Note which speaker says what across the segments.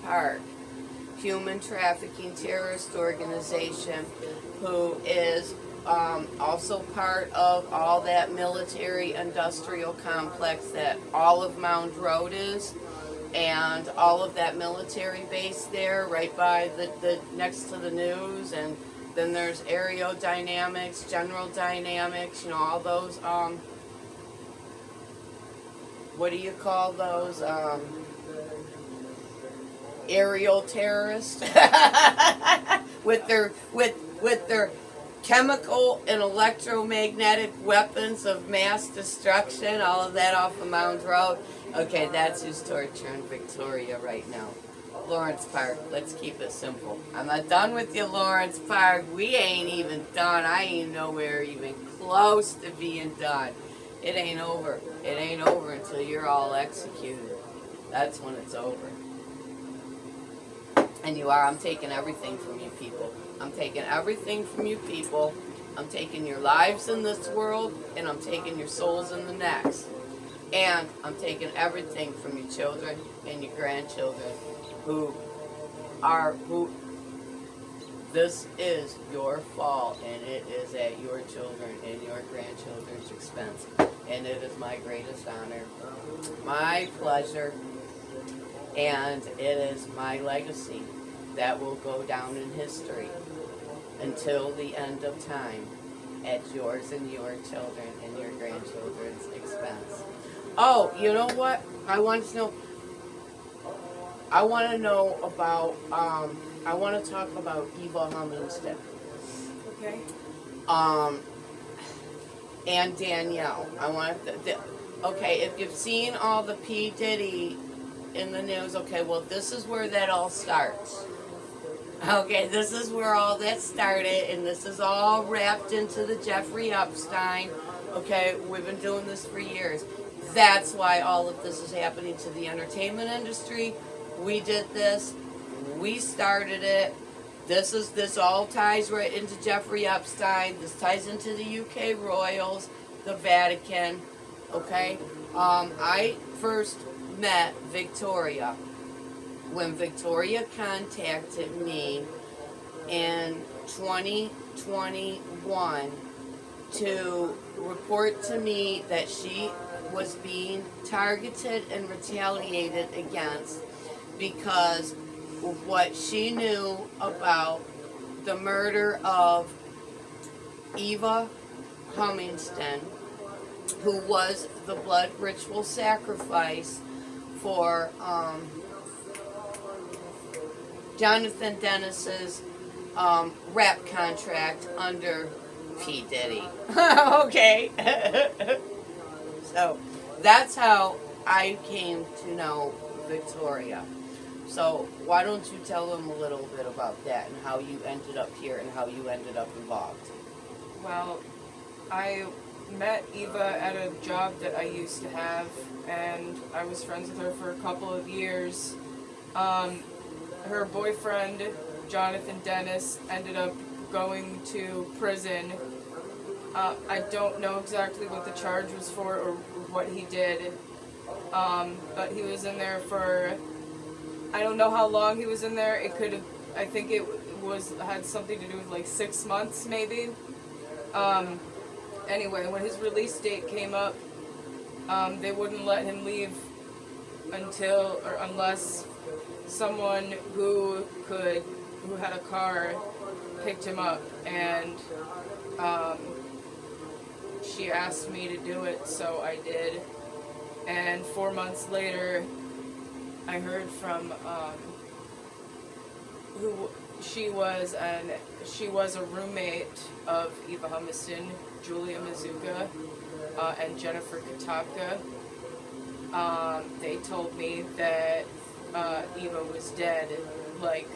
Speaker 1: Park human trafficking terrorist organization, who is also part of all that military industrial complex that all of Mound Road is, and all of that military base there right by the next to the news. And then there's aerodynamics, general dynamics, you know, all those what do you call those, aerial terrorists with their chemical and electromagnetic weapons of mass destruction, all of that off of Mound Road. Okay, that's who's torturing Victoria right now. Lawrence Park, let's keep it simple. I'm not done with you, Lawrence Park. We ain't even done. I ain't nowhere even close to being done. It ain't over. It ain't over until you're all executed. That's when it's over. And you are. I'm taking everything from you people. I'm taking everything from you people. I'm taking your lives in this world, and I'm taking your souls in the next. And I'm taking everything from your children and your grandchildren who this is your fault, and it is at your children and your grandchildren's expense. And it is my greatest honor, my pleasure, and it is my legacy that will go down in history until the end of time at yours and your children and your grandchildren's expense. Oh, you know what? I want to know about, I want to talk about Eva Humminstead.
Speaker 2: Okay.
Speaker 1: And Danielle. Okay, if you've seen all the P. Diddy in the news, okay, well, this is where that all starts. Okay, this is where all that started, and this is all wrapped into the Jeffrey Epstein. Okay, we've been doing this for years. That's why all of this is happening to the entertainment industry. We did this. We started it. This all ties right into Jeffrey Epstein. This ties into the UK royals, the Vatican. Okay, I first met Victoria when Victoria contacted me in 2021 to report to me that she was being targeted and retaliated against because of what she knew about the murder of Eva Humminstead, who was the blood ritual sacrifice for Jonathan Dennis's rap contract under P. Diddy. Okay. So that's how I came to know Victoria. So why don't you tell them a little bit about that and how you ended up here and how you ended up involved?
Speaker 2: Well, I met Eva at a job that I used to have, and I was friends with her for a couple of years. Her boyfriend, Jonathan Dennis, ended up going to prison. I don't know exactly what the charge was for or what he did, but he was in there for, I don't know how long he was in there. It could have, I think it had something to do with like 6 months maybe. Anyway, when his release date came up, they wouldn't let him leave unless someone who had a car picked him up, and she asked me to do it, so I did. And 4 months later, I heard from who she was, and she was a roommate of Eva Humminstead, Julia Mazuka, and Jennifer Katapka. They told me that Eva was dead like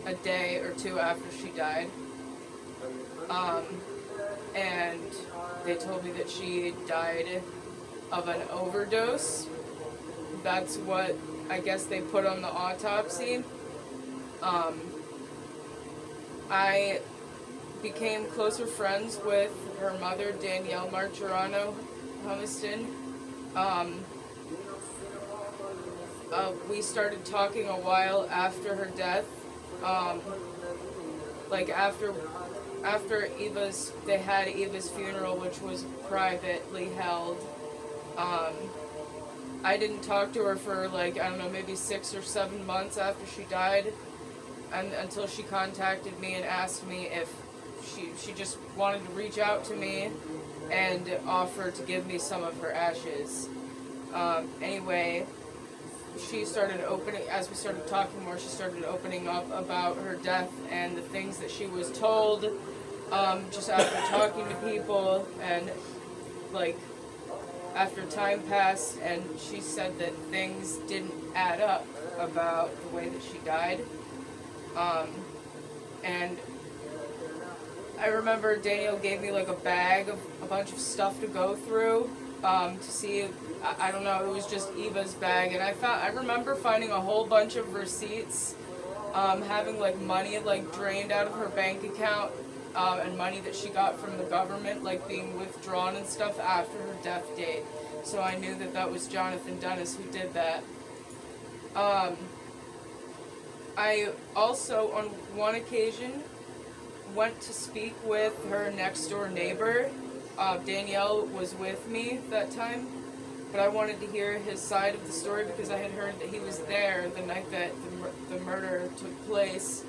Speaker 2: a day or two after she died. And they told me that she died of an overdose. That's what I guess they put on the autopsy. I became closer friends with her mother, Danielle Martirano Humminstead. we started talking a while after her death. Like after they had Eva's funeral, which was privately held. I didn't talk to her for like, I don't know, maybe 6 or 7 months after she died, and until she contacted me and asked me if she just wanted to reach out to me and offer to give me some of her ashes. Anyway, she started opening, as we started talking more, she started opening up about her death and the things that she was told, just after talking to people, and like after time passed, and she said that things didn't add up about the way that she died. And I remember Daniel gave me like a bag of a bunch of stuff to go through, to see, I don't know, it was just Eva's bag, and I remember finding a whole bunch of receipts, having like money like drained out of her bank account, and money that she got from the government like being withdrawn and stuff after her death date. So I knew that that was Jonathan Dennis who did that. I also, on one occasion, went to speak with her next door neighbor. Danielle was with me that time, but I wanted to hear his side of the story because I had heard that he was there the night that the murder took place,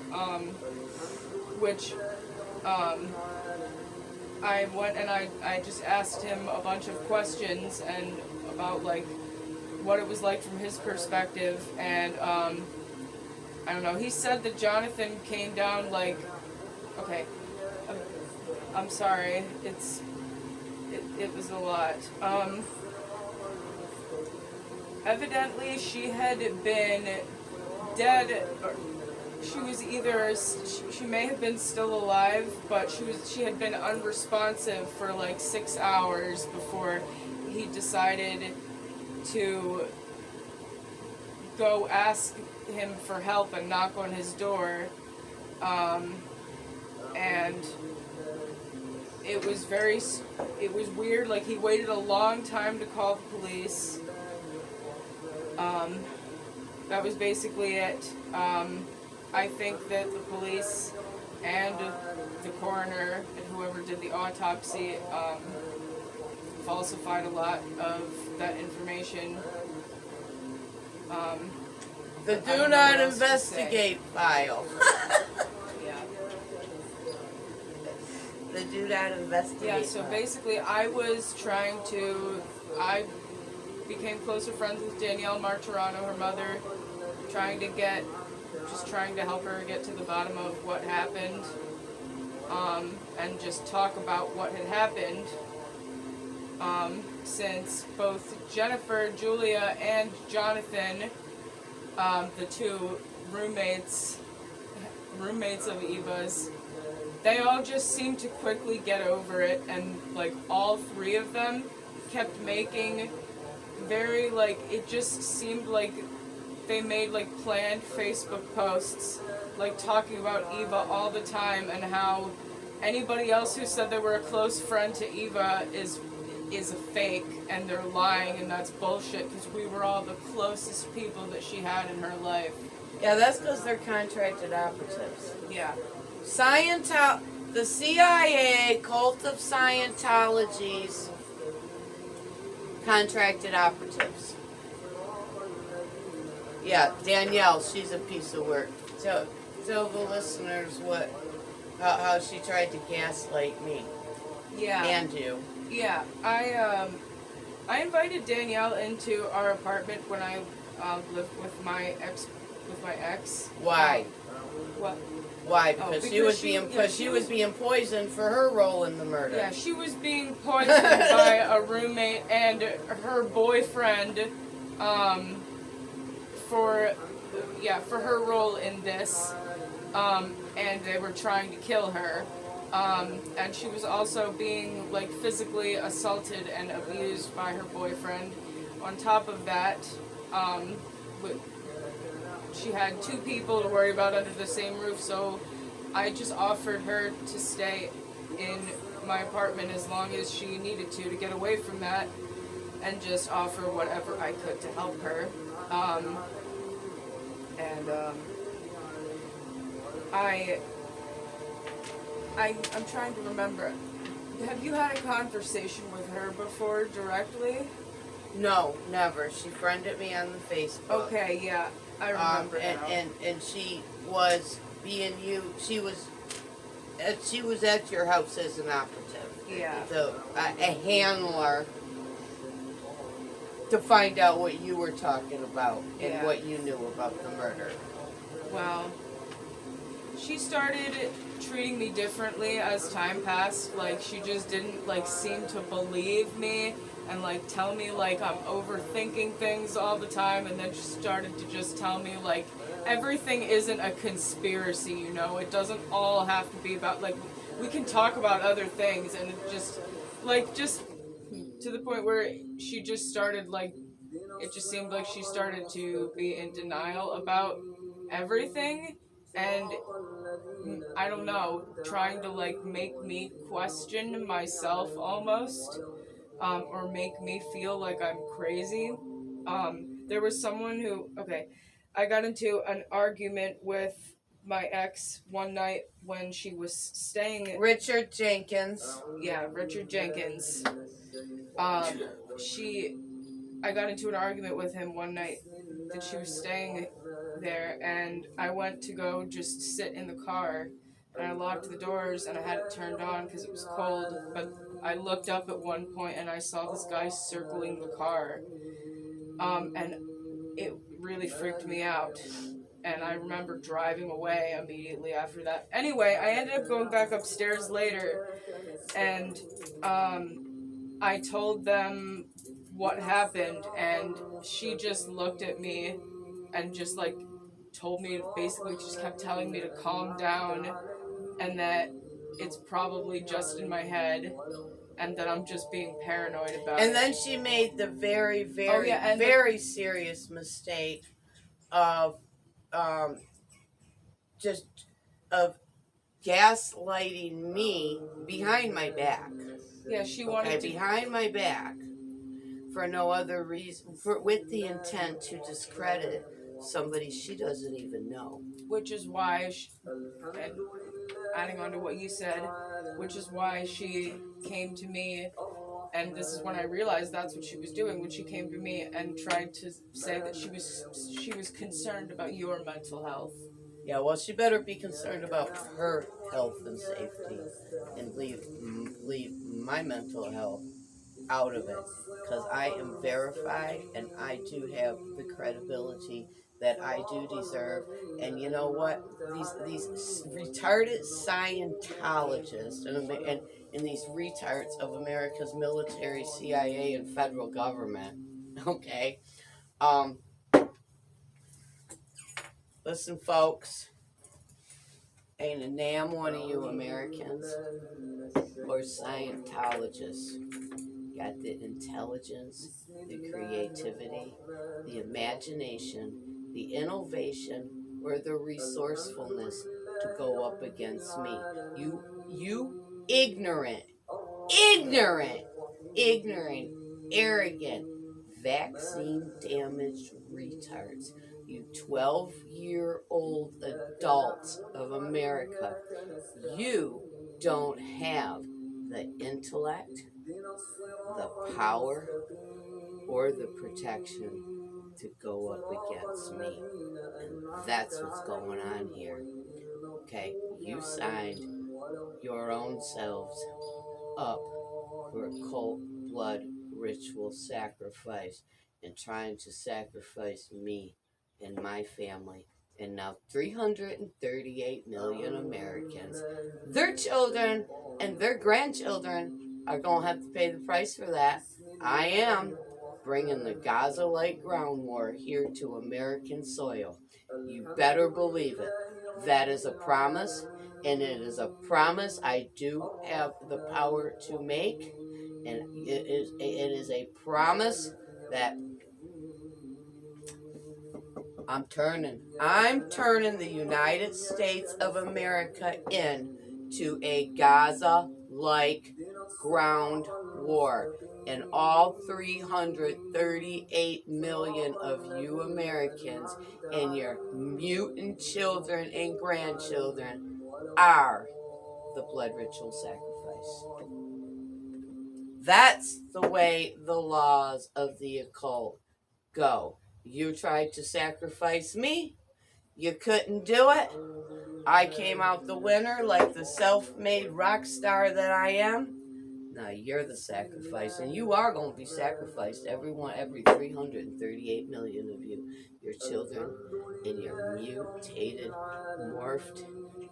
Speaker 2: which I went and I just asked him a bunch of questions and about like what it was like from his perspective, and I don't know, he said that Jonathan came down like, okay, I'm sorry, it was a lot. Evidently she had been dead, or she was either, she may have been still alive, but she had been unresponsive for like 6 hours before he decided to go ask him for help and knock on his door. And it was weird, like he waited a long time to call the police. That was basically it. I think that the police and the coroner and whoever did the autopsy falsified a lot of that information.
Speaker 1: The do not investigate file.
Speaker 2: Yeah.
Speaker 1: The do not investigate.
Speaker 2: Yeah, so
Speaker 1: file.
Speaker 2: basically I became closer friends with Danielle Martirano, her mother, trying to help her get to the bottom of what happened, and just talk about what had happened, since both Jennifer, Julia, and Jonathan, the two roommates of Eva's, they all just seemed to quickly get over it, and like all three of them kept making very, like, it just seemed like they made like planned Facebook posts like talking about Eva all the time, and how anybody else who said they were a close friend to Eva is a fake and they're lying, and that's bullshit because we were all the closest people that she had in her life.
Speaker 1: Yeah, that's because they're contracted operatives.
Speaker 2: Yeah.
Speaker 1: The CIA Cult of Scientology's contracted operatives. Yeah, Danielle, she's a piece of work. Tell the listeners how she tried to gaslight me.
Speaker 2: Yeah.
Speaker 1: And you.
Speaker 2: Yeah. I invited Danielle into our apartment when I lived with my ex.
Speaker 1: Why?
Speaker 2: What?
Speaker 1: Why? Because she was being poisoned for her role in the murder.
Speaker 2: Yeah, she was being poisoned by a roommate and her boyfriend, for her role in this, and they were trying to kill her, and she was also being like physically assaulted and abused by her boyfriend. On top of that, she had two people to worry about under the same roof, so I just offered her to stay in my apartment as long as she needed to get away from that, and just offer whatever I could to help her. And I'm trying to remember. Have you had a conversation with her before directly?
Speaker 1: No, never. She friended me on the Facebook.
Speaker 2: Okay, yeah, I remember now.
Speaker 1: And she was being you. She was at your house as an operative.
Speaker 2: Yeah.
Speaker 1: A handler to find out what you were talking about and what you knew about the murder.
Speaker 2: Well, she started treating me differently as time passed. Like, she just didn't, like, seem to believe me and, like, tell me, like, I'm overthinking things all the time. And then she started to just tell me, like, everything isn't a conspiracy, you know? It doesn't all have to be about, like, we can talk about other things. And it just, like, just to the point where she just started, like, it just seemed like she started to be in denial about everything. And I don't know, trying to, like, make me question myself almost, or make me feel like I'm crazy. There was someone who, I got into an argument with my ex one night when she was staying.
Speaker 1: Richard Jenkins.
Speaker 2: Yeah, Richard Jenkins. I got into an argument with him one night that she was staying there, and I went to go just sit in the car, and I locked the doors, and I had it turned on because it was cold, but I looked up at one point, and I saw this guy circling the car, and it really freaked me out, and I remember driving away immediately after that. Anyway, I ended up going back upstairs later, and I told them what happened, and she just looked at me and just, like, told me, basically just kept telling me to calm down and that it's probably just in my head and that I'm just being paranoid about it.
Speaker 1: And then she made the very, very, very serious mistake of just of gaslighting me behind my back.
Speaker 2: Yeah, she wanted to...
Speaker 1: behind my back for no other reason, with the intent to discredit somebody she doesn't even know.
Speaker 2: Which is why, adding on to what you said, which is why she came to me, and this is when I realized that's what she was doing, when she came to me and tried to say that she was concerned about your mental health.
Speaker 1: Yeah, well, she better be concerned about her health and safety and leave my mental health out of it, because I am verified and I do have the credibility that I do deserve. And you know what? These retarded Scientologists and these retards of America's military, CIA, and federal government. Okay, listen, folks. Ain't a damn one of you Americans or Scientologists got the intelligence, the creativity, the imagination, the innovation, or the resourcefulness to go up against me. You ignorant, arrogant, vaccine-damaged retards. You 12-year-old adults of America. You don't have the intellect, the power, or the protection to go up against me. And that's what's going on here. Okay, you signed your own selves up for occult blood ritual sacrifice and trying to sacrifice me and my family. And now 338 million Americans, their children and their grandchildren are going to have to pay the price for that. I am bringing the Gaza-like ground war here to American soil. You better believe it. That is a promise, and it is a promise I do have the power to make, and it is a promise that I'm turning the United States of America into a Gaza-like ground war. And all 338 million of you Americans and your mutant children and grandchildren are the blood ritual sacrifice. That's the way the laws of the occult go. You tried to sacrifice me. You couldn't do it. I came out the winner like the self-made rock star that I am. Now you're the sacrifice, and you are going to be sacrificed. Every 338 million of you, your children, and your mutated, morphed,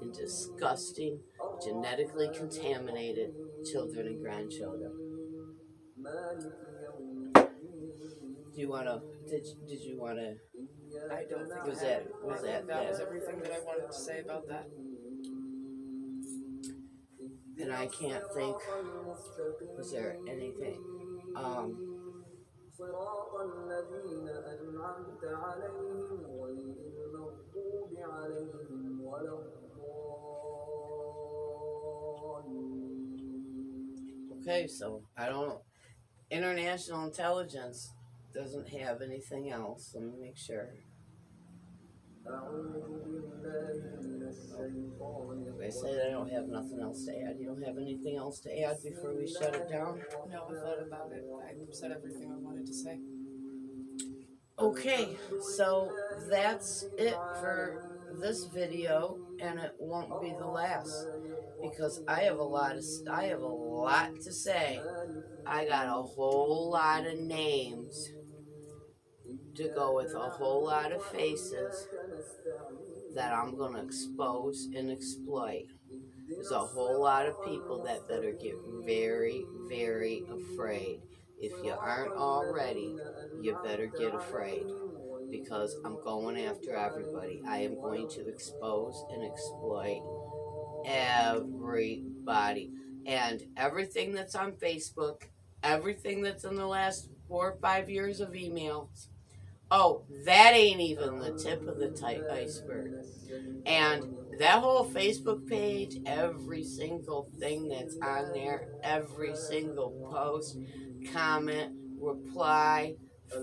Speaker 1: and disgusting, genetically contaminated children and grandchildren. Do you want to? Did you want to?
Speaker 2: I don't think
Speaker 1: Was
Speaker 2: I
Speaker 1: that?
Speaker 2: had-
Speaker 1: Was
Speaker 2: I think
Speaker 1: that?
Speaker 2: was everything that I wanted to say about that.
Speaker 1: And I can't think. Was there anything? Okay, so I don't. International intelligence doesn't have anything else. Let me make sure. They say they don't have nothing else to add. You don't have anything else to add before we shut it down?
Speaker 2: No, I thought about it. I said everything I wanted to say.
Speaker 1: Okay, so that's it for this video, and it won't be the last because I have a lot to say. I got a whole lot of names to go with a whole lot of faces that I'm going to expose and exploit. There's a whole lot of people that better get very, very afraid. If you aren't already, you better get afraid because I'm going after everybody. I am going to expose and exploit everybody. And everything that's on Facebook, everything that's in the last 4 or 5 years of emails, oh, that ain't even the tip of the iceberg. And that whole Facebook page, every single thing that's on there, every single post, comment, reply,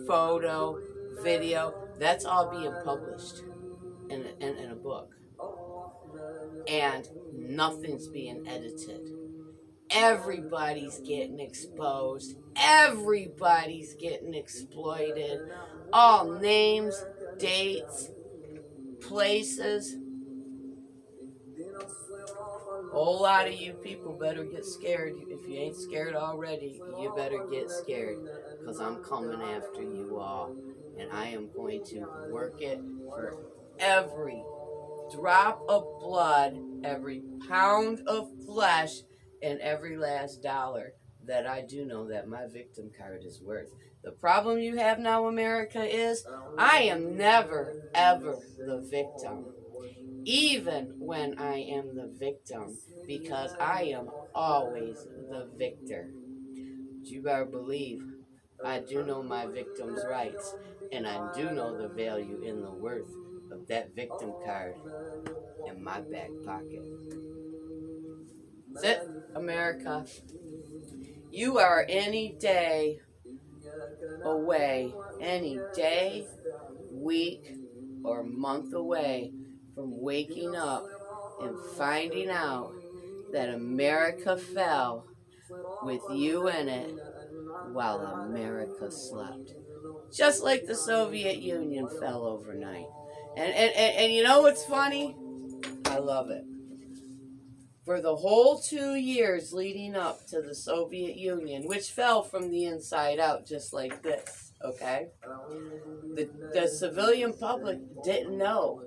Speaker 1: photo, video, that's all being published in a book. And nothing's being edited. Everybody's getting exposed. Everybody's getting exploited. All names, dates, places. A whole lot of you people better get scared. If you ain't scared already, you better get scared because I'm coming after you all. And I am going to work it for every drop of blood, every pound of flesh, and every last dollar that I do know that my victim card is worth. The problem you have now, America, is I am never, ever the victim. Even when I am the victim, because I am always the victor. But you better believe I do know my victim's rights, and I do know the value and the worth of that victim card in my back pocket. That's it, America. You are any day away, any day, week, or month away from waking up and finding out that America fell with you in it while America slept. Just like the Soviet Union fell overnight. And you know what's funny? I love it. For the whole 2 years leading up to the Soviet Union, which fell from the inside out just like this, okay? The civilian public didn't know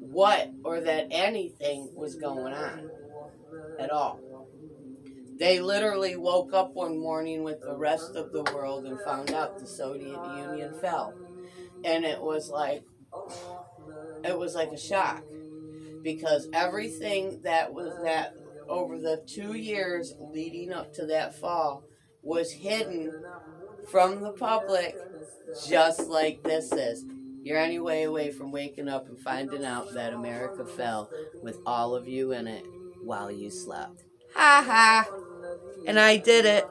Speaker 1: what or that anything was going on at all. They literally woke up one morning with the rest of the world and found out the Soviet Union fell. And it was like a shock. Because everything that over the 2 years leading up to that fall was hidden from the public, just like this is. You're any way away from waking up and finding out that America fell with all of you in it while you slept. Ha ha! And I did it.